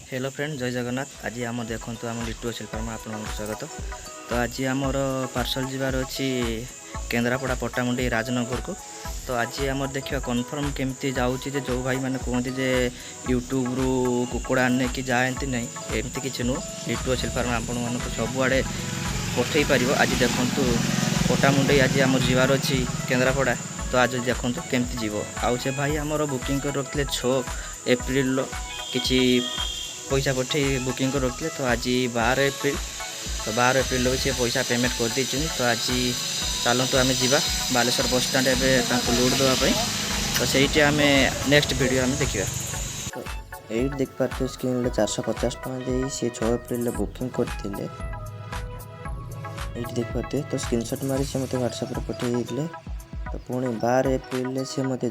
Hello friend, जय जगन्नाथ। आज आम देखूँ आम लिट्टू शिल्प आपको स्वागत। तो आज आमर पार्सल जीवार अच्छी केन्द्रापड़ा पट्टामुंडी राजनगर को। तो आज आम देखा कन्फर्म केमती जाऊँगी जो भाई मैंने कहते जे यूट्यूब रु कुकुड़ा आने कि जाती नहीं, एमती किसी नुह। लिट्टू शिल्प आपण मानक सबुआड़े पठे पार। आज देखूँ पट्टामुंडी आज आम जीवार अच्छी केन्द्रापड़ा। तो आज देखूँ केमती जीव आउ से भाई आमर बुकिंग कर रखते 6 एप्रिल किसी पैसा पठे बुकिंग कर रखते। तो आज 12 एप्रिल, तो 12 एप्रिल सी पैसा पेमेंट कर दी। तो आज चलतु आम जा बालेश्वर बस स्टाण्ड एवं लोड देवाई। तो सही आम नेक्स्ट वीडियो आम देखा। तो ये देख पारे स्क्रीन 450 टका दे सी 6 एप्रिल बुकिंग करते देख पारे। तो स्क्रीनशॉट मारी से मत व्हाट्सएप पठे। तो पुणी 12 एप्रिल सी मत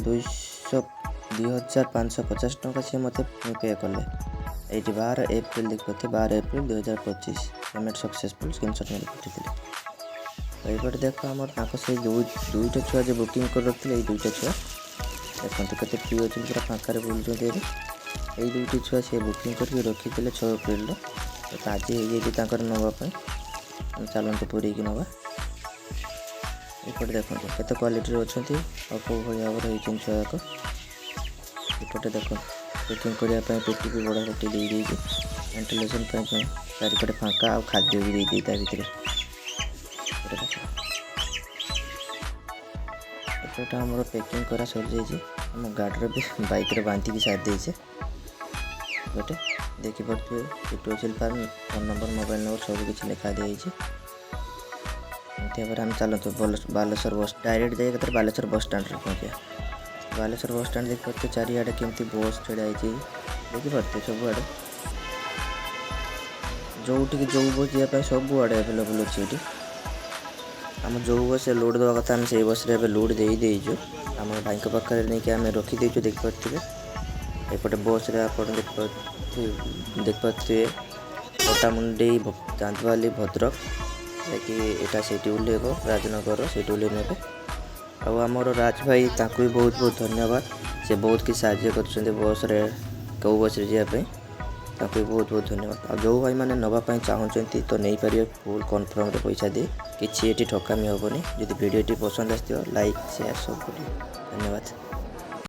2550 टका सी मत पे कले। ये 12 एप्रिल देख पाते 12 एप्रिल 2025 पेमेंट सक्सेसफुल स्क्रीनशॉट मारी पठे। तो ये देख आम से दुईटा छुआ जो बुकिंग कर रखते ये दुईटा छुआ देखते केते फ्री अच्छे पूरा फाँकार बुलूँ। ये दुईटी छुआ सी बुकिंग करके रखी 6 एप्रिल। तो आज ये नापी चलते पूरी की नवा। ये देखते केते क्वालिटी अच्छा और कौ भाई भाव रही छुआ जाक। एपटे देख पैकिंग करने पेटी भी बड़ा पेटी दे वेंटिलेशन चारिपटे फाँका आ खाद्य भी दे भितर। एपटे आमर पैकिंग करा सर जाइए आम गाड़ी भी बाइक रे बांधिकी सारी देचे। गोटे देखिपे Littu Shilp farm phone number mobile number सब किसी लिखा दी। आम चलते बालेश्वर बस डायरेक्ट जाए बालेश्वर बस स्टाण्ड पहुँचा। बालेश्वर बस स्टाण्ड देख पारे चारिआडे केमती बस छड़ा देखी पारे सबुआड़े जो जो बस जावाई सबुआड़े एभेलेबल अच्छे। ये आम जो बस लोड देवा कथा आम से बस लोड देचु आम भाई पाखे नहीं आम रखीदेचु देख पारे। एपटे बस देख पारे पट्टामुंडी चांदवाली भद्रक कि यहाँ से ओह्लैब राजनगर से ओह्लैब ने। आमर राज भाई ताकू भी बहुत बहुत धन्यवाद। से बहुत किसी साहाय्य कर बस रे कौ बस जावाई ताकू बहुत बहुत धन्यवाद। आ जो भाई मैंने नापी चाहते तो नहीं पारे फुल कन्फर्म पैसा दे कि ठकामी हेनी। जदि वीडियो पसंद आस लाइक शेयर सब धन्यवाद।